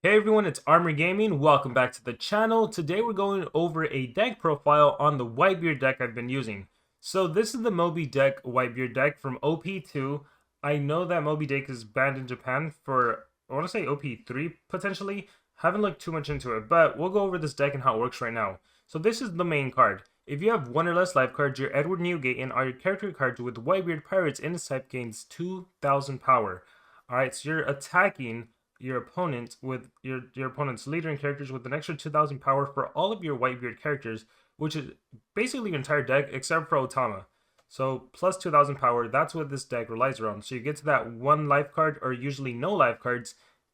Hey everyone, it's Armor Gaming. Welcome back to the channel. Today we're going over a deck profile on the Whitebeard deck I've been using. So this is the Moby deck Whitebeard deck from OP2. I know that Moby deck is banned in Japan for, I want to say OP3 potentially. Haven't looked too much into it, but we'll go over this deck and how it works right now. So this is the main card. If you have one or less life cards, your Edward Newgate and are your character cards with Whitebeard Pirates in its type gains 2,000 power. Alright, so you're attacking your opponent with your opponent's leader and characters with an extra 2,000 power for all of your Whitebeard characters, which is basically your entire deck except for Otama. So plus 2,000 power, that's what this deck relies around. So you get to that one life card or usually no life cards,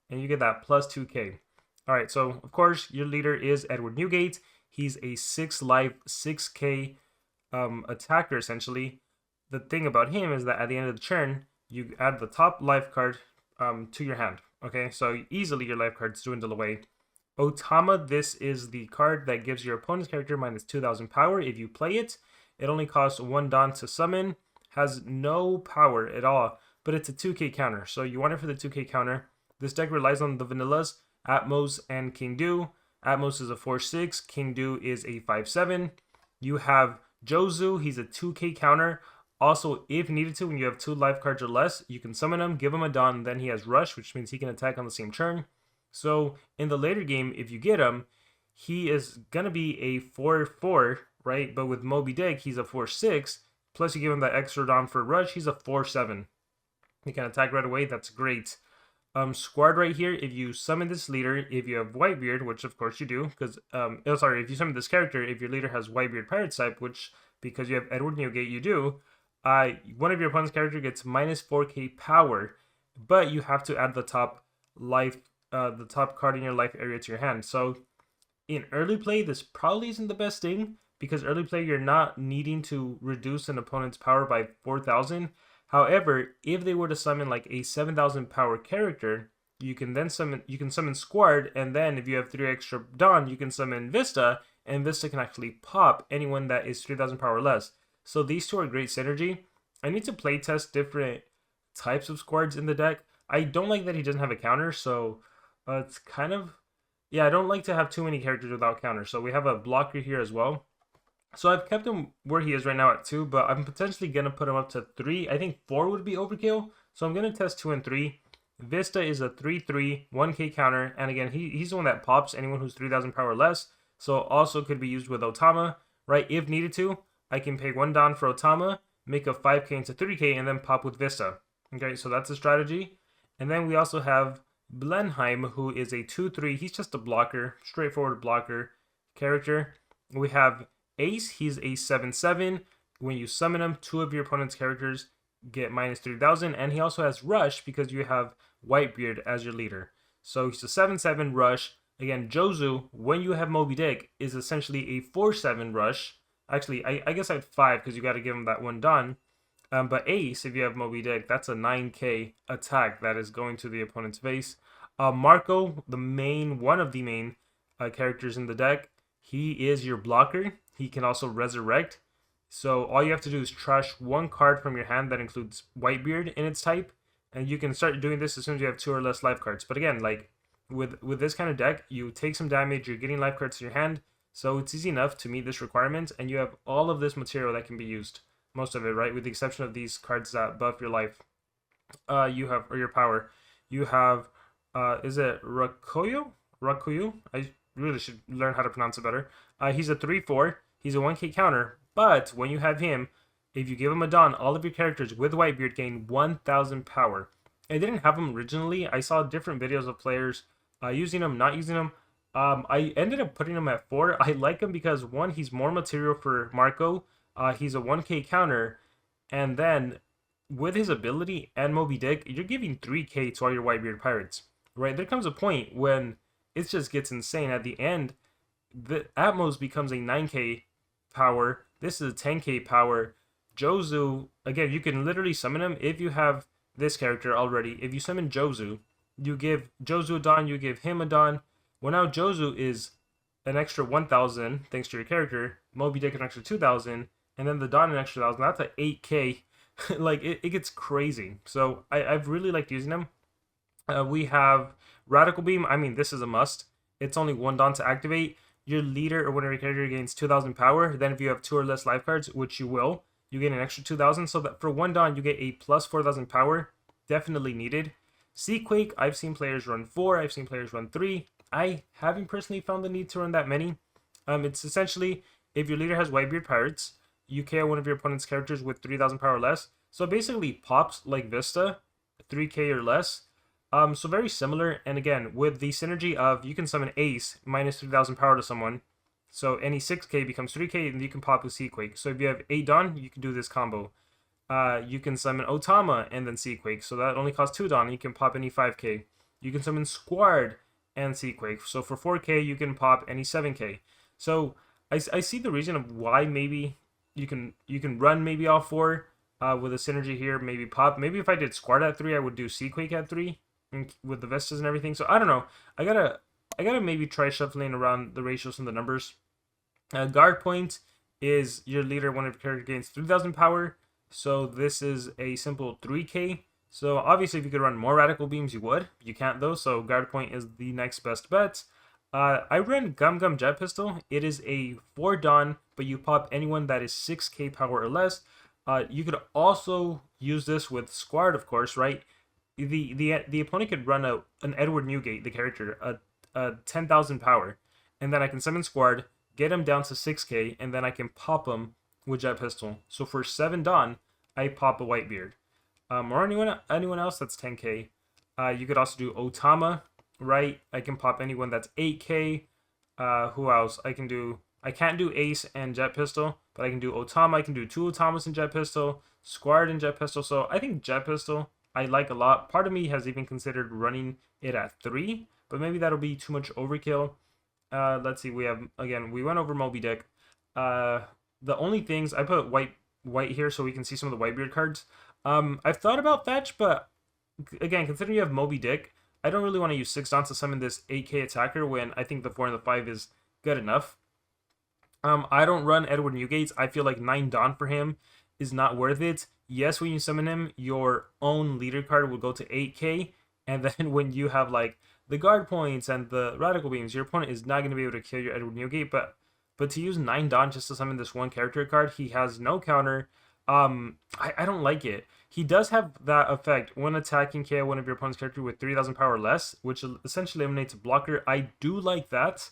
and you get that plus 2k. Alright, so of course your leader is Edward Newgate. He's a 6 life, 6k attacker essentially. The thing about him is that at the end of the turn, you add the top life card to your hand. Okay, so easily your life cards dwindle away. Otama, this is the card that gives your opponent's character minus 2,000 power if you play it. It only costs 1 Don to summon, has no power at all, but it's a 2k counter. So you want it for the 2k counter. This deck relies on the vanillas, Atmos and King Du. Atmos is a 4-6, King Du is a 5-7. You have Jozu, he's a 2k counter. Also, if needed to, when you have 2 life cards or less, you can summon him, give him a Dawn, then he has Rush, which means he can attack on the same turn. So, in the later game, if you get him, he is going to be a 4-4, right? But with Moby Dick, he's a 4-6. Plus, you give him that extra Dawn for Rush, he's a 4-7. He can attack right away, that's great. Squad right here, if you summon this leader, if you have Whitebeard, which of course you do, because, if you summon this character, if your leader has Whitebeard Pirate type, which, because you have Edward Newgate, you do, one of your opponent's character gets minus 4k power, but you have to add the top card in your life area to your hand. So in early play, this probably isn't the best thing, because early play you're not needing to reduce an opponent's power by 4,000. However, if they were to summon like a 7,000 power character, you can summon Squad, and then if you have 3 extra Dawn, you can summon Vista, and Vista can actually pop anyone that is 3,000 power or less. So these two are great synergy. I need to playtest different types of squads in the deck. I don't like that he doesn't have a counter, so it's kind of... Yeah, I don't like to have too many characters without counter. So we have a blocker here as well. So I've kept him where he is right now at 2, but I'm potentially going to put him up to 3. I think 4 would be overkill, so I'm going to test 2 and 3. Vista is a 3-3, 1k counter, and again, he's the one that pops anyone who's 3,000 power or less, so also could be used with Otama, right, if needed to. I can pay 1 Dawn for Otama, make a 5k into 3k, and then pop with Vista. Okay, so that's a strategy. And then we also have Blenheim, who is a 2-3. He's just a blocker, straightforward blocker character. We have Ace, he's a 7-7. When you summon him, 2 of your opponent's characters get minus 3,000. And he also has Rush because you have Whitebeard as your leader. So he's a 7-7 Rush. Again, Jozu, when you have Moby Dick, is essentially a 4-7 Rush. Actually, I guess I had 5 because you got to give him that 1 Dawn. But Ace, if you have Moby Dick, that's a 9k attack that is going to the opponent's face. Marco, one of the main characters in the deck, he is your blocker. He can also resurrect. So all you have to do is trash 1 card from your hand that includes Whitebeard in its type. And you can start doing this as soon as you have 2 or less life cards. But again, like with this kind of deck, you take some damage, you're getting life cards to your hand. So it's easy enough to meet this requirement, and you have all of this material that can be used. Most of it, right? With the exception of these cards that buff your life. Or your power. You have, is it Rakuyo? I really should learn how to pronounce it better. He's a 3-4. He's a 1k counter, but when you have him, if you give him a Dawn, all of your characters with Whitebeard gain 1,000 power. I didn't have him originally. I saw different videos of players using him, not using him. I ended up putting him at 4. I like him because, 1, he's more material for Marco. He's a 1k counter. And then, with his ability and Moby Dick, you're giving 3k to all your Whitebeard Pirates. Right? There comes a point when it just gets insane. At the end, the Atmos becomes a 9k power. This is a 10k power. Jozu, again, you can literally summon him if you have this character already. If you summon Jozu, you give Jozu a Dawn, you give him a Dawn. Well, now Jozu is an extra 1,000 thanks to your character. Moby Dick an extra 2,000, and then the Dawn an extra 1,000. That's a 8k. Like it gets crazy. So I've really liked using him. We have Radical Beam. I mean, this is a must. It's only 1 Dawn to activate. Your leader or whatever character gains 2,000 power. Then if you have 2 or less life cards, which you will, you get an extra 2,000. So that for 1 Dawn, you get a plus 4,000 power. Definitely needed. Seaquake, I've seen players run 4. I've seen players run 3. I haven't personally found the need to run that many. It's essentially, if your leader has Whitebeard Pirates, you KO one of your opponent's characters with 3,000 power or less. So it basically pops like Vista, 3k or less. So very similar, and again, with the synergy of you can summon Ace minus 3,000 power to someone, so any 6k becomes 3k, and you can pop with Seaquake. So if you have 8 Dawn, you can do this combo. You can summon Otama and then Seaquake, so that only costs 2 Dawn, and you can pop any 5k. You can summon Squard and Seaquake, so for 4k, you can pop any 7k. So I see the reason of why maybe you can run maybe all 4 with a synergy here, maybe pop. Maybe if I did Squard at 3, I would do Seaquake at 3. With the Vistas and everything. So I don't know. I gotta maybe try shuffling around the ratios and the numbers. Guard point is your leader, one of your characters gains 3,000 power. So this is a simple 3k. So obviously if you could run more Radical Beams, you would. You can't though, so guard point is the next best bet. I run Gum Gum Jet Pistol. It is a 4 Dawn, but you pop anyone that is 6k power or less. You could also use this with Squad, of course, right? The opponent could run an Edward Newgate, the character, a 10,000 power, and then I can summon Squad, get him down to 6k, and then I can pop him with Jet Pistol. So for 7 Dawn, I pop a Whitebeard. Or anyone else that's 10k. You could also do Otama, right? I can pop anyone that's 8k. Who else? I can't do Ace and Jet Pistol, but I can do Otama. I can do 2 Otamas and Jet Pistol, Squad and Jet Pistol. So I think Jet Pistol I like a lot. Part of me has even considered running it at 3, but maybe that'll be too much overkill. Let's see. We went over Moby Dick. The only things I put white here so we can see some of the Whitebeard cards. I've thought about fetch, but again, considering you have Moby Dick, I don't really want to use 6 Dawn to summon this 8k attacker when I think the 4 and the 5 is good enough. I don't run Edward Newgates. I feel like 9 Dawn for him is not worth it. Yes, when you summon him, your own leader card will go to 8k, and then when you have like the guard points and the Radical Beams, your opponent is not going to be able to kill your Edward Newgate. But to use 9 Dawn just to summon this one character card, he has no counter. I don't like it. He does have that effect when attacking KO one of your opponent's character with 3,000 power or less, which essentially eliminates a blocker. I do like that.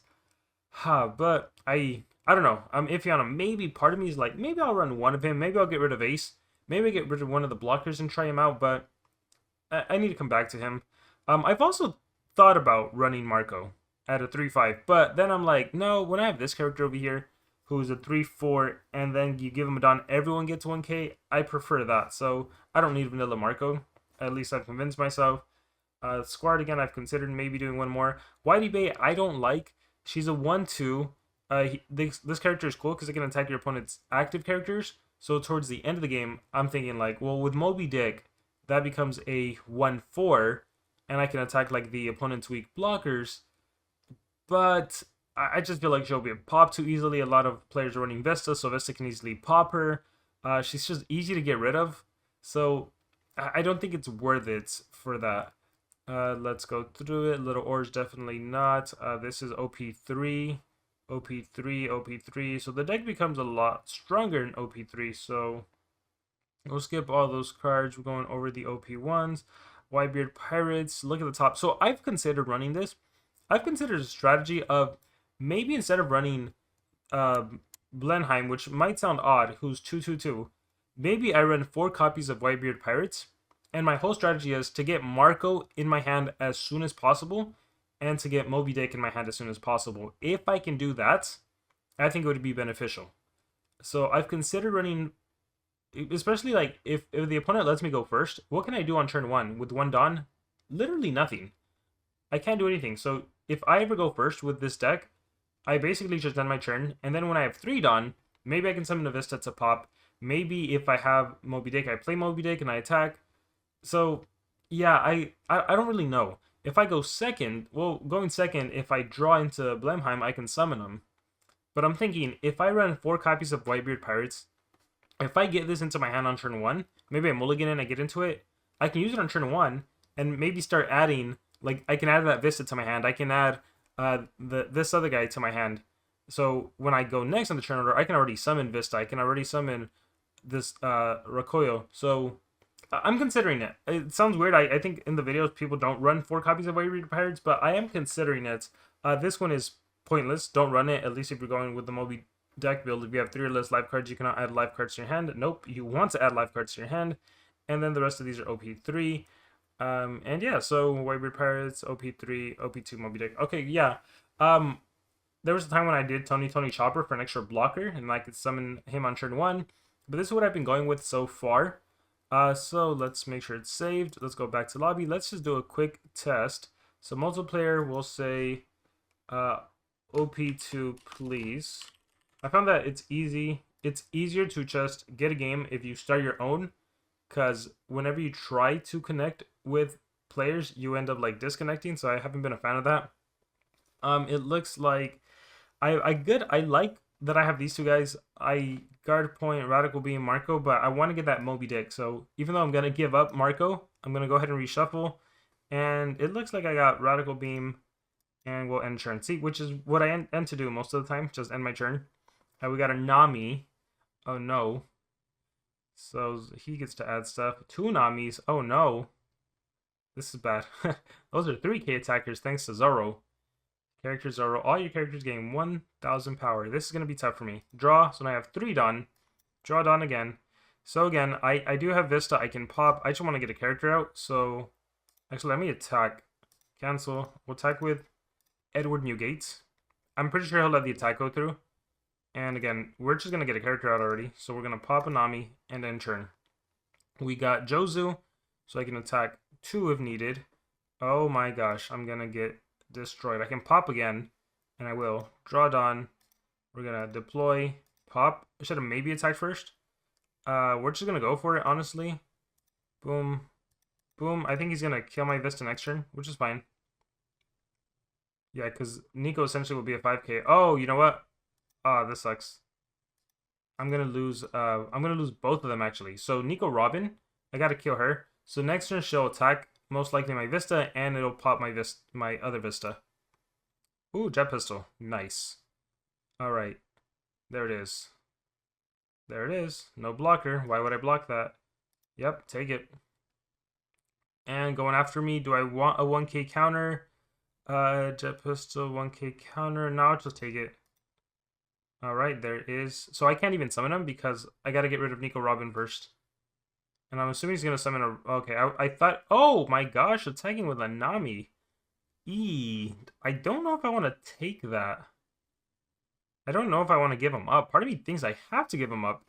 But I don't know. I'm iffy on him. Maybe part of me is like, maybe I'll run one of him. Maybe I'll get rid of Ace. Maybe get rid of one of the blockers and try him out, but I need to come back to him. I've also thought about running Marco at a 3-5, but then I'm like, no, when I have this character over here, who's a 3-4, and then you give him a Dawn, everyone gets 1k, I prefer that. So I don't need Vanilla Marco. At least I've convinced myself. Squad, again, I've considered maybe doing one more. Whitey Bay, I don't like. She's a 1-2. This character is cool because it can attack your opponent's active characters. So towards the end of the game, I'm thinking like, well, with Moby Dick, that becomes a 1-4, and I can attack like the opponent's weak blockers. But I just feel like she'll be popped too easily. A lot of players are running Vesta, so Vesta can easily pop her. She's just easy to get rid of. So I don't think it's worth it for that. Let's go through it. Little Orange, definitely not. This is OP3. OP3. So the deck becomes a lot stronger in OP3. So we'll skip all those cards. We're going over the OP1s. Whitebeard Pirates. Look at the top. So I've considered running this. I've considered a strategy of maybe instead of running Blenheim, which might sound odd, who's 2/2/2, maybe I run 4 copies of Whitebeard Pirates. And my whole strategy is to get Marco in my hand as soon as possible, and to get Moby Dick in my hand as soon as possible. If I can do that, I think it would be beneficial. So I've considered running, especially like if the opponent lets me go first, what can I do on turn 1 with 1 Dawn? Literally nothing. I can't do anything. So if I ever go first with this deck, I basically just end my turn, and then when I have 3 Dawn, maybe I can summon a Vista to pop. Maybe if I have Moby Dick, I play Moby Dick and I attack. So yeah, I don't really know. If I go second, well, going second, if I draw into Blenheim, I can summon him. But I'm thinking, if I run 4 copies of Whitebeard Pirates, if I get this into my hand on turn 1, maybe I mulligan and I get into it, I can use it on turn 1, and maybe start adding, like, I can add that Vista to my hand. I can add this other guy to my hand. So when I go next on the turn order, I can already summon Vista. I can already summon this Rakoyo. So I'm considering it. It sounds weird. I think in the videos people don't run 4 copies of Whitebeard Pirates, but I am considering it. This one is pointless. Don't run it, at least if you're going with the Moby deck build. If you have 3 or less live cards, you cannot add live cards to your hand. Nope, you want to add live cards to your hand. And then the rest of these are OP3. And yeah, so Whitebeard Pirates, OP3, OP2 Moby deck. Okay, yeah. There was a time when I did Tony Chopper for an extra blocker, and I could summon him on turn 1. But this is what I've been going with so far. So let's make sure it's saved. Let's go back to lobby. Let's just do a quick test. So multiplayer, we'll say OP2, please. I found that it's easy. It's easier to just get a game if you start your own, because whenever you try to connect with players, you end up like disconnecting. So I haven't been a fan of that. It looks like I like that I have these 2 guys. I guard point, Radical Beam, Marco, but I want to get that Moby deck. So even though I'm gonna give up Marco, I'm gonna go ahead and reshuffle. And it looks like I got Radical Beam, and we'll end turn. See, which is what I end to do most of the time, just end my turn. We got a Nami. Oh no. So he gets to add stuff. 2 Namis. Oh no. This is bad. Those are 3k attackers thanks to Zoro. Character Zoro. All your characters gain 1000 power. This is going to be tough for me. Draw. So now I have 3 done. Draw done again. So again, I do have Vista. I can pop. I just want to get a character out. So actually, let me attack. Cancel. We'll attack with Edward Newgate. I'm pretty sure he'll let the attack go through. And again, we're just going to get a character out already. So we're going to pop a Nami and then turn. We got Jozu. So I can attack 2 if needed. Oh my gosh. I'm going to get destroyed. I can pop again. And I will. Draw done. We're going to deploy. Pop. I should have maybe attacked first. We're just going to go for it, honestly. Boom. Boom. I think he's going to kill my Vista next turn, which is fine. Yeah, because Nico essentially will be a 5k. Oh, you know what? Ah, this sucks. I'm gonna lose both of them actually. So Nico Robin, I gotta kill her. So next turn she'll attack most likely my Vista, and it'll pop my other Vista. Ooh, jet pistol. Nice. Alright. There it is. There it is. No blocker. Why would I block that? Yep, take it. And going after me, do I want a 1k counter? Jet pistol, 1k counter. No, I'll just take it. Alright, there is. So I can't even summon him because I gotta get rid of Nico Robin first. And I'm assuming he's gonna summon a... Okay, I thought... Oh my gosh, attacking with a Nami. I don't know if I want to take that. I don't know if I want to give him up. Part of me thinks I have to give him up.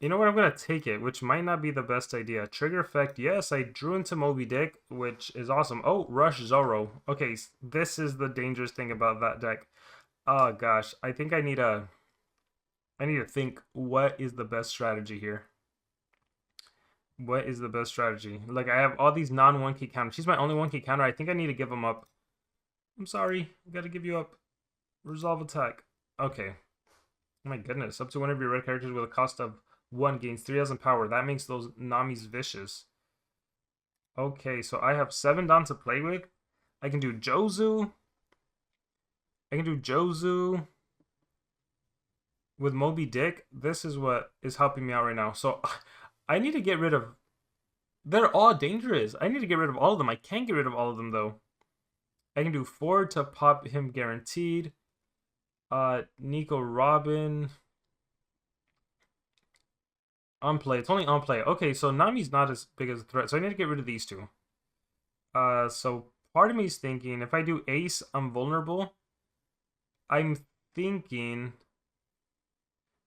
You know what? I'm going to take it, which might not be the best idea. Trigger effect. Yes, I drew into Moby Dick, which is awesome. Oh, Rush Zoro. Okay, this is the dangerous thing about that deck. Oh gosh, I think I need to think what is the best strategy here. What is the best strategy? Like, I have all these non-1k counters. She's my only 1k counter. I think I need to give him up. I'm sorry. I gotta give you up. Resolve attack. Okay. Oh my goodness. Up to one of your red characters with a cost of 1 gains 3,000 power. That makes those Namis vicious. Okay, so I have 7 Don to play with. I can do Jozu. With Moby Dick. This is what is helping me out right now. So I need to get rid of... They're all dangerous. I need to get rid of all of them. I can't get rid of all of them, though. I can do 4 to pop him guaranteed. Nico Robin. On play. It's only on play. Okay, so Nami's not as big as a threat, so I need to get rid of these 2. So part of me is thinking, if I do Ace, I'm vulnerable. I'm thinking...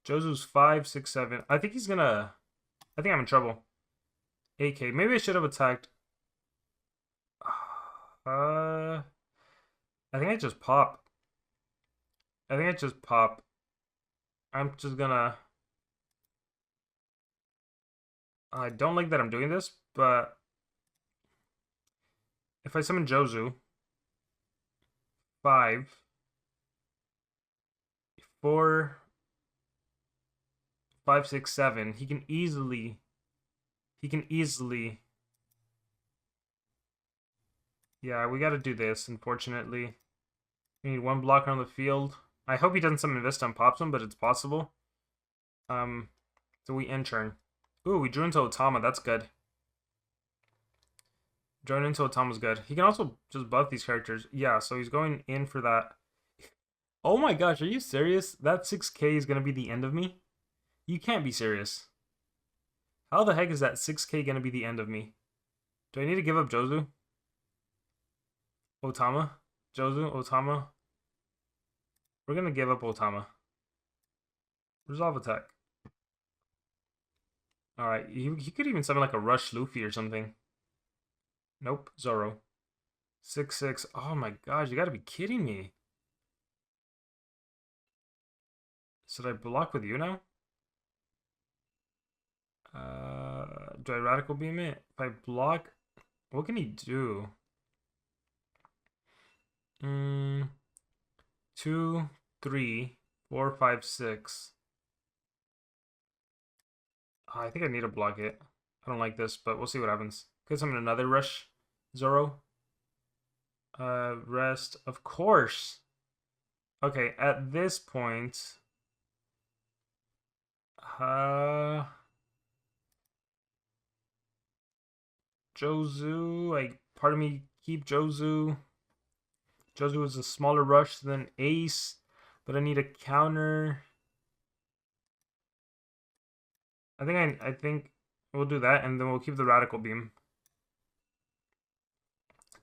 Jozu's 5, 6, 7. I think he's gonna... I think I'm in trouble. 8k. Maybe I should have attacked... I think I just pop. I'm just gonna... I don't like that I'm doing this, but... If I summon Jozu... 5... 4... 5, 6, 7... He can easily He can easily... Yeah, we gotta do this, unfortunately. We need one blocker on the field. I hope he doesn't summon Vista and pops him, but it's possible. So we end turn. Ooh, we drew into Otama. That's good. Drawing into Otama's good. He can also just buff these characters. Yeah, so he's going in for that. Oh my gosh, are you serious? That 6k is going to be the end of me? You can't be serious. How the heck is that 6k going to be the end of me? Do I need to give up Jozu? Otama? Jozu? Otama? We're going to give up Otama. Resolve attack. Alright, he could even summon like a Rush Luffy or something. Nope, Zoro. 6/6. Oh my gosh, you gotta be kidding me. Should I block with you now? Do I Radical Beam it? If I block, what can he do? 2, 3, 4, 5, 6. Oh, I think I need to block it. I don't like this, but we'll see what happens. Could summon another Rush Zoro. Rest, of course. Okay, at this point, Jozu. Part of me keep Jozu. Jozu is a smaller rush than Ace, but I need a counter. I think we'll do that, and then we'll keep the Radical Beam.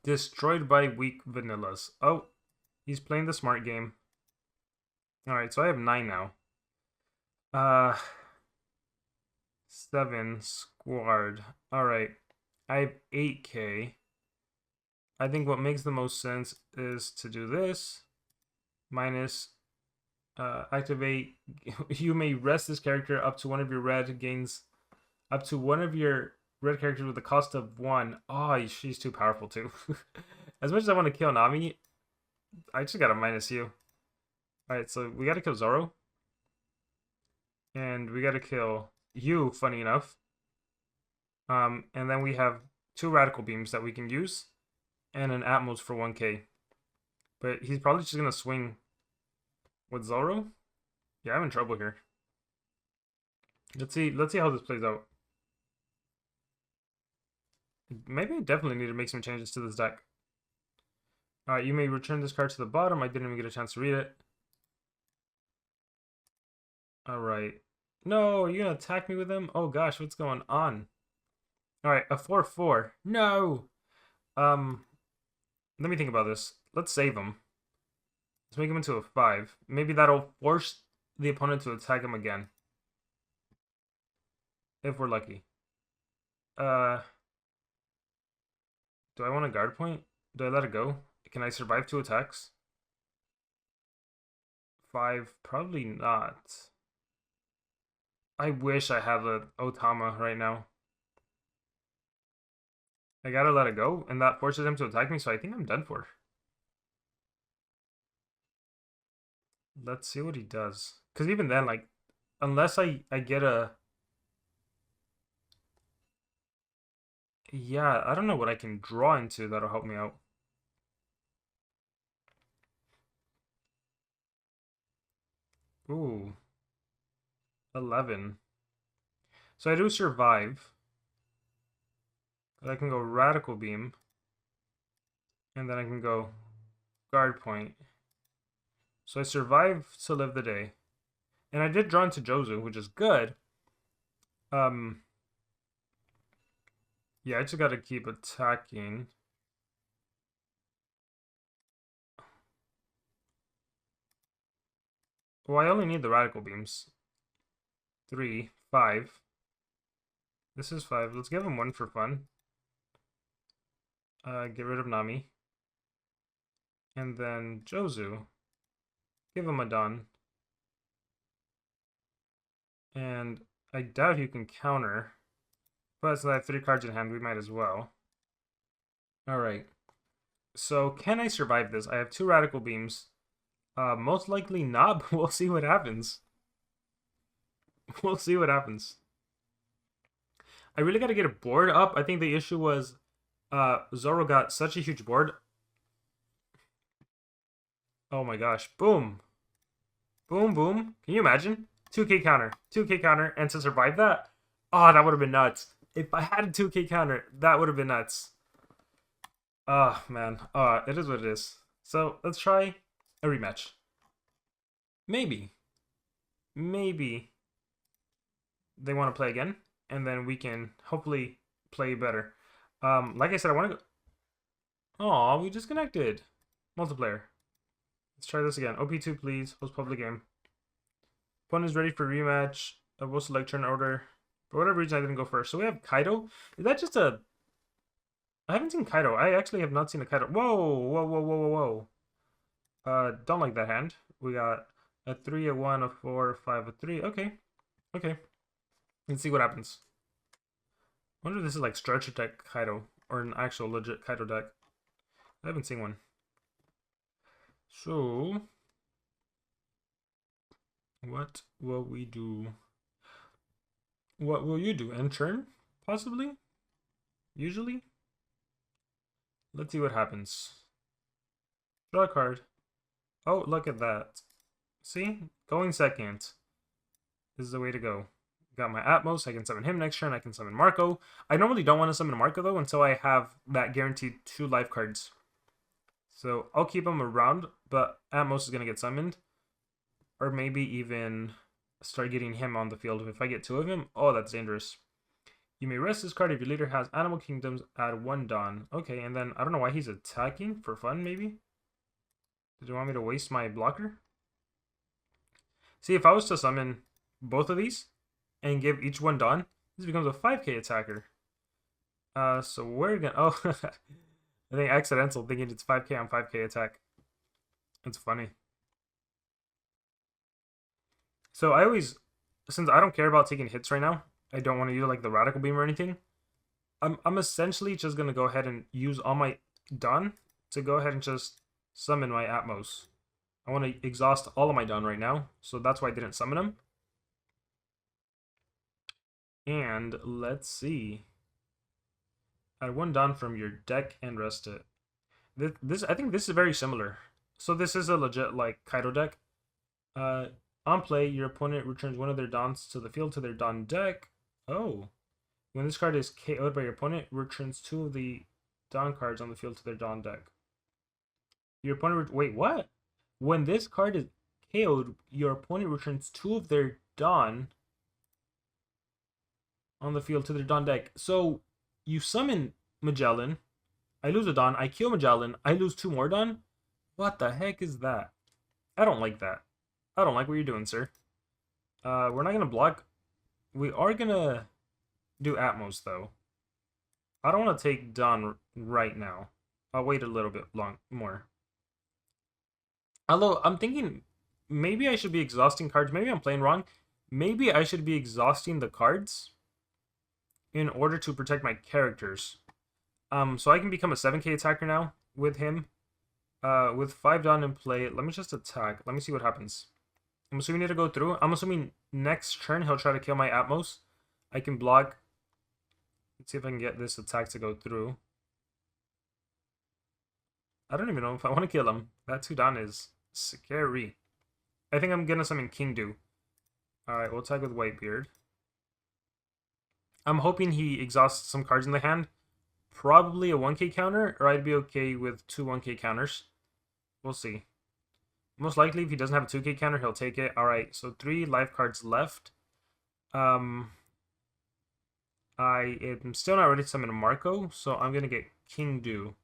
Destroyed by weak vanillas. Oh, he's playing the smart game. Alright, so I have 9 now. 7 squared. Alright, I have 8k. I think what makes the most sense is to do this. Minus activate. You may rest this character up to one of your red gains. Up to one of your red characters with the cost of 1. Oh, she's too powerful too. As much as I want to kill Nami, I just gotta minus you. Alright, so we gotta kill Zoro. And we gotta kill you, funny enough. And then we have 2 Radical Beams that we can use. And an Atmos for 1k. But he's probably just gonna swing with Zoro. Yeah, I'm in trouble here. Let's see how this plays out. Maybe I definitely need to make some changes to this deck. Alright, you may return this card to the bottom. I didn't even get a chance to read it. Alright. No, are you gonna attack me with him? Oh gosh, what's going on? Alright, a 4/4. No! Let me think about this. Let's save him. Let's make him into a 5. Maybe that'll force the opponent to attack him again. If we're lucky. Do I want a guard point? Do I let it go? Can I survive 2 attacks? 5, probably not. I wish I had a Otama right now. I gotta let it go, and that forces him to attack me, so I think I'm done for. Let's see what he does. Because even then, like, unless I get a... Yeah, I don't know what I can draw into that'll help me out. Ooh. 11. So I do survive. But I can go Radical Beam. And then I can go Guard Point. So I survive to live the day. And I did draw into Jozu, which is good. Yeah, I just gotta keep attacking. Well, I only need the Radical Beams. 3, 5. This is 5. Let's give him 1 for fun. Get rid of Nami. And then Jozu. Give him a Dawn. And I doubt you can counter. But since I have 3 cards in hand, we might as well. Alright. So, can I survive this? I have 2 Radical Beams. Most likely not, but we'll see what happens. We'll see what happens. I really got to get a board up. I think the issue was Zoro got such a huge board. Oh my gosh. Boom. Boom, boom. Can you imagine? 2k counter. 2k counter. And to survive that? Oh, that would have been nuts. If I had a 2k counter, that would have been nuts. Oh, man. It is what it is. So, let's try a rematch. Maybe. Maybe they want to play again. And then we can hopefully play better. Like I said, I want to go... Aw, we disconnected. Multiplayer. Let's try this again. OP2, please. Host public game. Opponent is ready for rematch. I will select turn order. For whatever reason, I didn't go first. So we have Kaido. Is that just a... I haven't seen Kaido. I actually have not seen a Kaido. Whoa, whoa, whoa, whoa, whoa, whoa. Don't like that hand. We got a 3, a 1, a 4, a 5, a 3. Okay. Okay. Let's see what happens. I wonder if this is like Structure deck Kaido. Or an actual legit Kaido deck. I haven't seen one. So... what will we do? What will you do? End turn? Possibly? Usually? Let's see what happens. Draw a card. Oh, look at that. See? Going second. This is the way to go. Got my Atmos. I can summon him next turn. I can summon Marco. I normally don't want to summon Marco, though, until I have that guaranteed 2 life cards. So I'll keep him around, but Atmos is going to get summoned. Or maybe even start getting him on the field. If I get 2 of him, oh, that's dangerous. You may rest this card if your leader has Animal Kingdoms, add 1 Dawn. Okay, and then I don't know why he's attacking for fun, maybe? Did you want me to waste my blocker? See, if I was to summon both of these and give each 1 Dawn, this becomes a 5k attacker. So we're gonna... oh, I think accidental thinking it's 5k on 5k attack. It's funny. So I always... since I don't care about taking hits right now, I don't want to use like the Radical Beam or anything. I'm essentially just going to go ahead and use all my Dawn to go ahead and just summon my Atmos. I want to exhaust all of my Dawn right now, so that's why I didn't summon them. And let's see. Add 1 Dawn from your deck and rest it. This I think this is very similar. So this is a legit like Kaido deck. On play, your opponent returns 1 of their Dawns to the field to their Dawn deck. Oh. When this card is KO'd by your opponent, returns 2 of the Dawn cards on the field to their Dawn deck. Your opponent... wait, what? When this card is KO'd, your opponent returns 2 of their Dawn on the field to their Dawn deck. So, you summon Magellan. I lose a Dawn. I kill Magellan. I lose 2 more Dawn? What the heck is that? I don't like that. I don't like what you're doing, sir. We're not going to block. We are going to do Atmos, though. I don't want to take Dawn right now. I'll wait a little bit more. Although, I'm thinking maybe I should be exhausting cards. Maybe I'm playing wrong. Maybe I should be exhausting the cards in order to protect my characters. So I can become a 7k attacker now with him. With 5 Dawn in play, let me just attack. Let me see what happens. I'm assuming it'll go through. I'm assuming next turn he'll try to kill my Atmos. I can block. Let's see if I can get this attack to go through. I don't even know if I want to kill him. That 2 Dawn is scary. I think I'm gonna summon King Do. Alright, we'll attack with Whitebeard. I'm hoping he exhausts some cards in the hand. Probably a 1k counter, or I'd be okay with 2 1k counters. We'll see. Most likely, if he doesn't have a 2k counter, he'll take it. Alright, so 3 life cards left. I am still not ready to summon a Marco, so I'm going to get King Do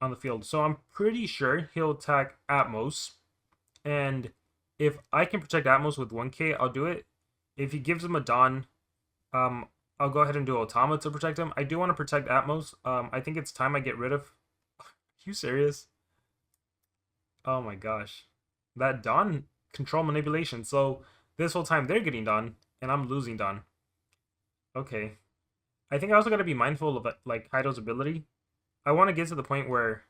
on the field. So I'm pretty sure he'll attack Atmos. And if I can protect Atmos with 1k, I'll do it. If he gives him a Dawn, I'll go ahead and do Otama to protect him. I do want to protect Atmos. I think it's time I get rid of... Are you serious? Oh my gosh. That Dawn control manipulation. So this whole time they're getting Dawn, and I'm losing Dawn. Okay. I think I also got to be mindful of like Kaido's ability. I want to get to the point where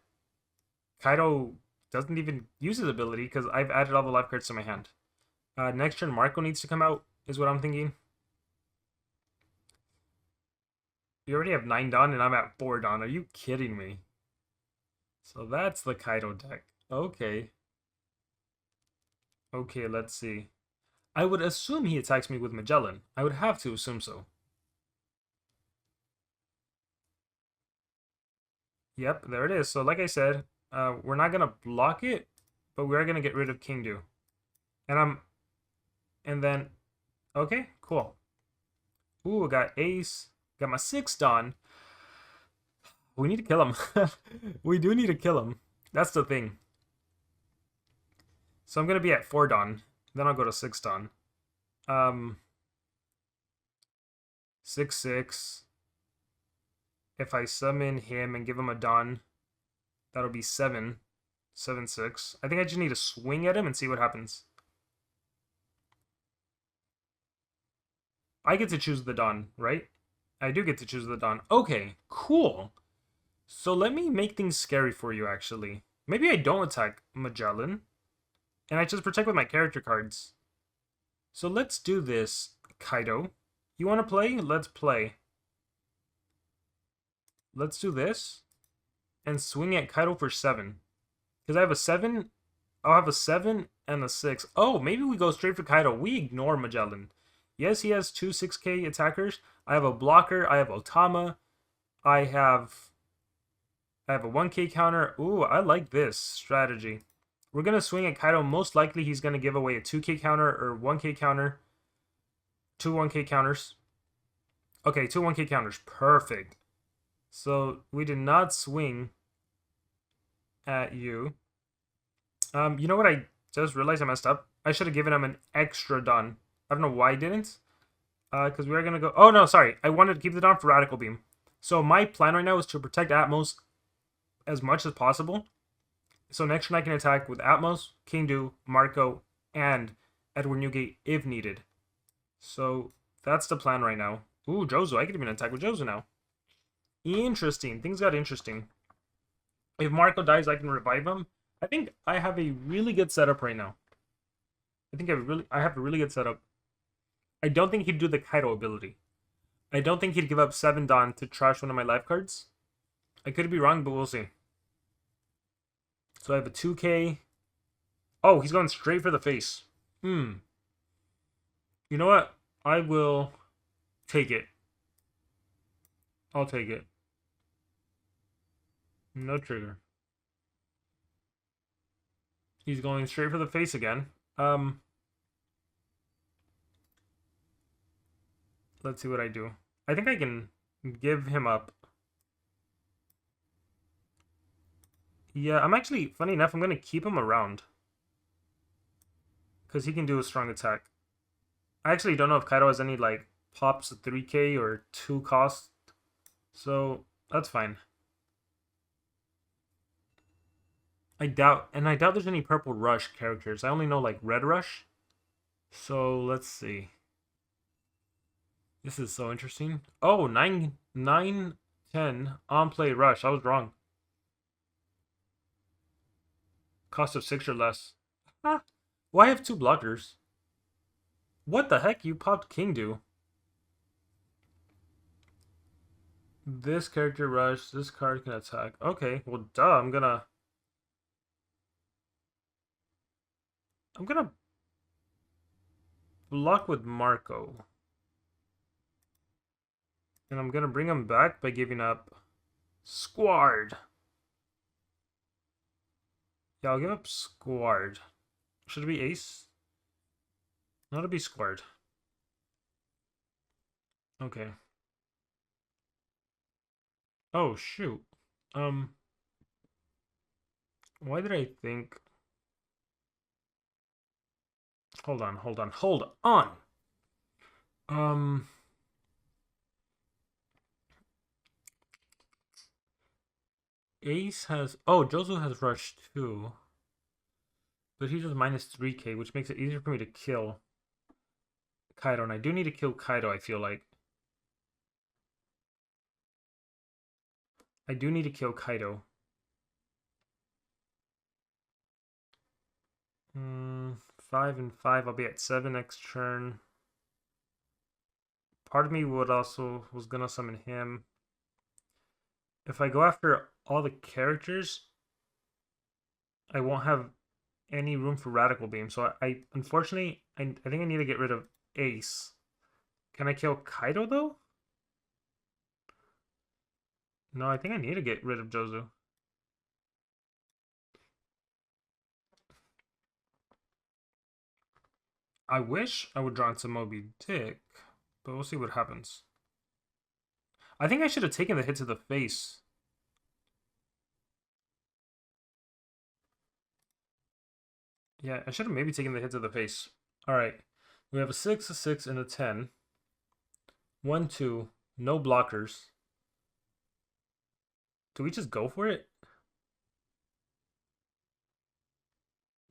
Kaido doesn't even use his ability because I've added all the life cards to my hand. Next turn Marco needs to come out, is what I'm thinking. You already have 9 done, and I'm at 4 done. Are you kidding me? So that's the Kaido deck. Okay. Okay, let's see. I would assume he attacks me with Magellan. I would have to assume so. Yep, there it is. So like I said, we're not gonna block it, but we are gonna get rid of King Do. And then, okay, cool. Ooh, I got Ace. Got my 6 done. We need to kill him. We do need to kill him. That's the thing. So I'm gonna be at 4 done. Then I'll go to 6 done. 6/6. If I summon him and give him a Dawn, that'll be 7. 7/6. I think I just need to swing at him and see what happens. I get to choose the Dawn, right? I do get to choose the Dawn. Okay, cool. So let me make things scary for you, actually. Maybe I don't attack Magellan, and I just protect with my character cards. So let's do this, Kaido. You want to play? Let's play. Let's do this, and swing at Kaido for 7. Because I have a 7, I'll have a 7 and a 6. Oh, maybe we go straight for Kaido. We ignore Magellan. Yes, he has 2 6k attackers. I have a blocker. I have Otama. I have a 1k counter. Ooh, I like this strategy. We're going to swing at Kaido. Most likely he's going to give away a 2k counter or 1k counter. 2 1k counters. Okay, 2 1k counters. Perfect. So we did not swing at you. You know what I just realized I messed up? I should have given him an extra Dawn. I don't know why I didn't. Because we are going to go... Oh, no, sorry. I wanted to keep the Dawn for Radical Beam. So my plan right now is to protect Atmos as much as possible. So next turn I can attack with Atmos, King Do, Marco, and Edward Newgate if needed. So that's the plan right now. Ooh, Jozo. I could even attack with Jozo now. Interesting. Things got interesting. If Marco dies, I can revive him. I think I have a really good setup right now. I have a really good setup. I don't think he'd do the Kaido ability. I don't think he'd give up 7 Dawn to trash one of my life cards. I could be wrong, but we'll see. So I have a 2k. Oh, he's going straight for the face. You know what? I will take it. I'll take it. No trigger. He's going straight for the face again. Let's see what I do. I think I can give him up. Yeah, I'm actually, funny enough, I'm going to keep him around. Because he can do a strong attack. I actually don't know if Kaido has any, like, pops 3k or 2 cost. So, that's fine. I doubt there's any Purple Rush characters. I only know, like, Red Rush. So, let's see. This is so interesting. Oh, 9, 10 on play Rush. I was wrong. Cost of 6 or less. Huh. Why have 2 blockers? What the heck? You popped King Do. This character Rush. This card can attack. Okay, well, duh. I'm gonna block with Marco. And I'm gonna bring him back by giving up Squard. Yeah, I'll give up Squard. Should it be Ace? No, it'll be Squard. Okay. Oh, shoot. Why did I think... Hold on. Ace has... Oh, Jozo has Rush too. But he does minus 3k, which makes it easier for me to kill Kaido. And I do need to kill Kaido, I feel like. I do need to kill Kaido. 5 and 5. I'll be at 7 next turn. Part of me was gonna summon him. If I go after all the characters, I won't have any room for Radical Beam. So I unfortunately, I think I need to get rid of Ace. Can I kill Kaido, though? No, I think I need to get rid of Jozu. I wish I would draw into Moby Dick, but we'll see what happens. I think I should have taken the hit to the face. Yeah, I should have maybe taken the hit to the face. All right. We have a 6, a 6, and a 10. 1, 2. No blockers. Do we just go for it?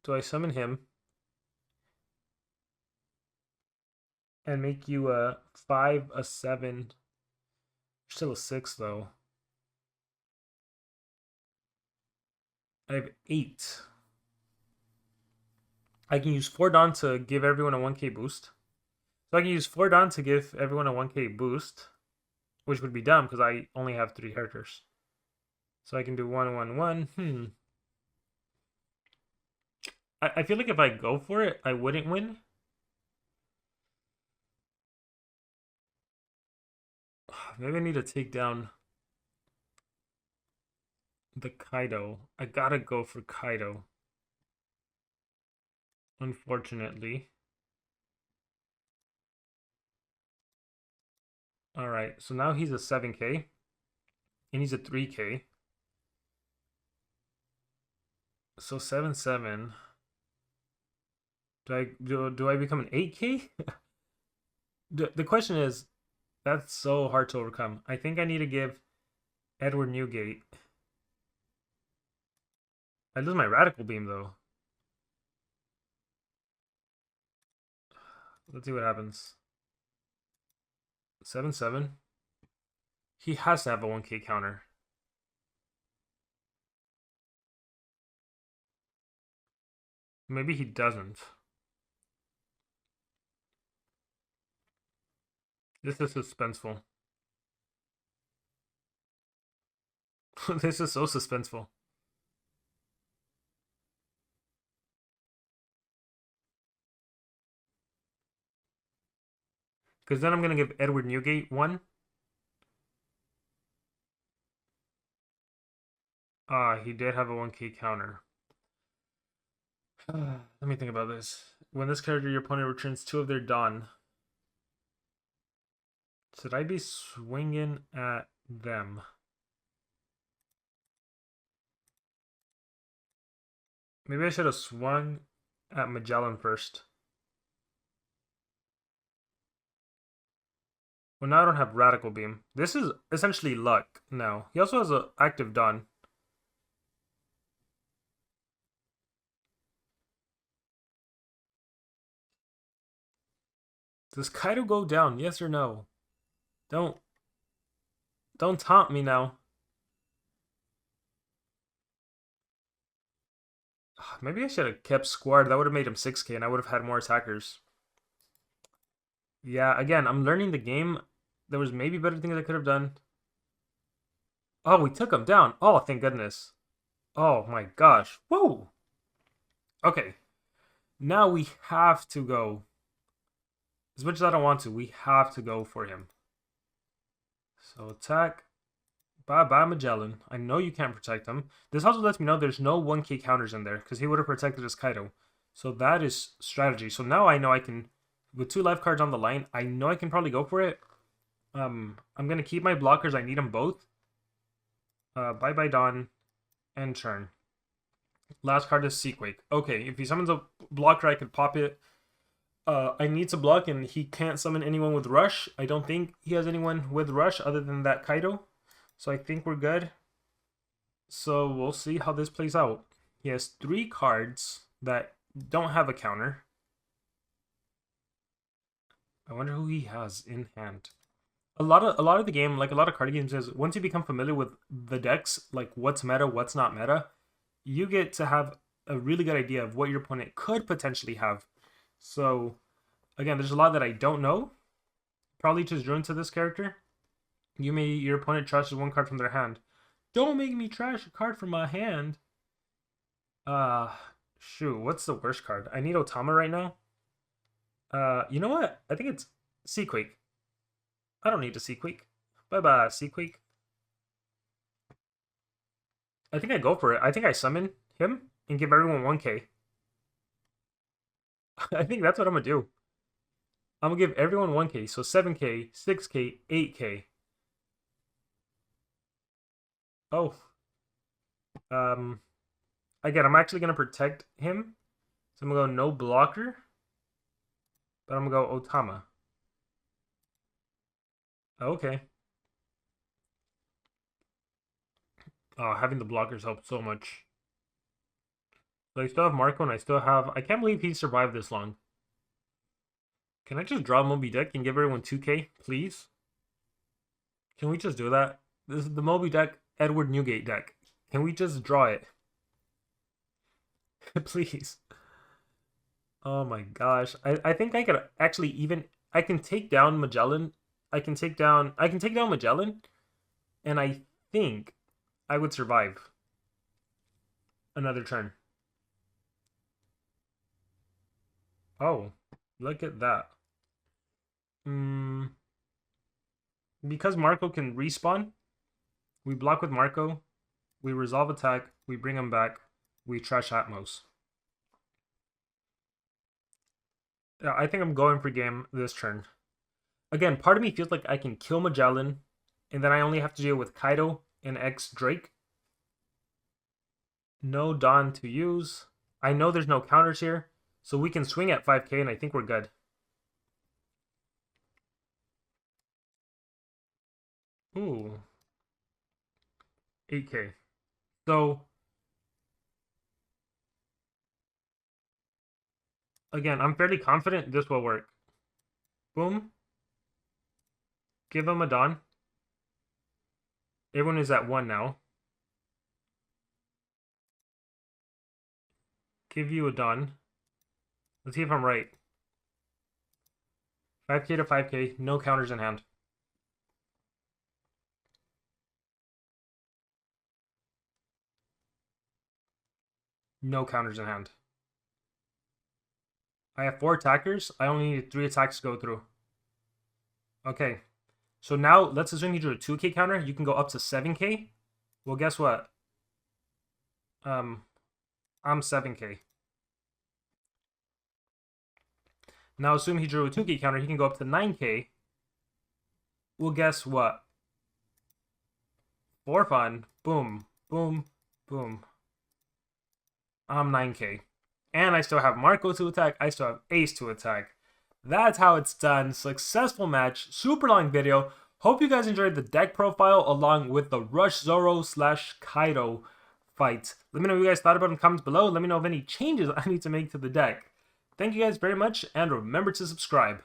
Do I summon him? And make you a 5, a 7. Still a 6, though. I have 8. I can use 4 Dawn to give everyone a 1k boost. So I can use 4 Dawn to give everyone a 1k boost, which would be dumb because I only have 3 characters. So I can do 1, 1, 1. I feel like if I go for it, I wouldn't win. Maybe I need to take down the Kaido. I gotta go for Kaido. Unfortunately. Alright, so now he's a 7k. And he's a 3k. So 7, 7. Do I become an 8k? The question is, that's so hard to overcome. I think I need to give Edward Newgate. I lose my Radical Beam, though. Let's see what happens. 7, 7. He has to have a 1k counter. Maybe he doesn't. This is suspenseful. This is so suspenseful. Because then I'm going to give Edward Newgate 1. He did have a 1k counter. Let me think about this. When this character, your opponent returns 2 of their Dawn. Should I be swinging at them? Maybe I should have swung at Magellan first. Well, now I don't have Radical Beam. This is essentially luck now. He also has an active Dawn. Does Kaido go down? Yes or no? Don't taunt me now. Maybe I should have kept Squad. That would have made him 6k and I would have had more attackers. Yeah, again, I'm learning the game. There was maybe better things I could have done. Oh, we took him down. Oh, thank goodness. Oh my gosh. Whoa. Okay. Now we have to go. As much as I don't want to, we have to go for him. So attack. Bye-bye, Magellan. I know you can't protect him. This also lets me know there's no 1k counters in there because he would have protected his Kaido. So that is strategy. So now I know I can, with 2 life cards on the line, I know I can probably go for it. I'm going to keep my blockers. I need them both. Bye-bye, Dawn. And turn. Last card is Seaquake. Okay, if he summons a blocker, I could pop it. I need to block, and he can't summon anyone with Rush. I don't think he has anyone with Rush other than that Kaido. So I think we're good. So we'll see how this plays out. He has 3 cards that don't have a counter. I wonder who he has in hand. A lot of the game, like a lot of card games, is once you become familiar with the decks, like what's meta, what's not meta, you get to have a really good idea of what your opponent could potentially have. So, again, there's a lot that I don't know. Probably just drew into this character. Your opponent trashes 1 card from their hand. Don't make me trash a card from my hand. Shoot, what's the worst card? I need Otama right now. You know what? I think it's Seaquake. I don't need a Seaquake. Bye-bye, Seaquake. I think I go for it. I think I summon him and give everyone 1k. I think that's what I'm gonna do. I'm gonna give everyone 1k, so 7k, 6k, 8k. Oh. Again, I'm actually gonna protect him. So I'm gonna go no blocker. But I'm gonna go Otama. Okay. Oh, having the blockers helps so much. So I still have Marco and I still have... I can't believe he survived this long. Can I just draw Moby deck and give everyone 2k, please? Can we just do that? This is the Moby deck, Edward Newgate deck. Can we just draw it? Please. Oh my gosh. I think I could actually even... I can take down Magellan. I can take down Magellan. And I think I would survive another turn. Oh, look at that. Because Marco can respawn, we block with Marco, we resolve attack, we bring him back, we trash Atmos. Yeah, I think I'm going for game this turn. Again, part of me feels like I can kill Magellan, and then I only have to deal with Kaido and X Drake. No Dawn to use. I know there's no counters here, so we can swing at 5k, and I think we're good. Ooh. 8k. So, again, I'm fairly confident this will work. Boom. Give him a Dawn. Everyone is at 1 now. Give you a Dawn. Let's see if I'm right. 5k to 5k, no counters in hand. No counters in hand. I have 4 attackers. I only need 3 attacks to go through. Okay. So now, let's assume you drew a 2k counter. You can go up to 7k. Well, guess what? I'm 7k. Now, assume he drew a 2k counter. He can go up to 9k. Well, guess what? For fun. Boom. Boom. Boom. I'm 9k. And I still have Marco to attack. I still have Ace to attack. That's how it's done. Successful match. Super long video. Hope you guys enjoyed the deck profile along with the Rush Zoro / Kaido fight. Let me know what you guys thought about it in the comments below. Let me know of any changes I need to make to the deck. Thank you guys very much, and remember to subscribe.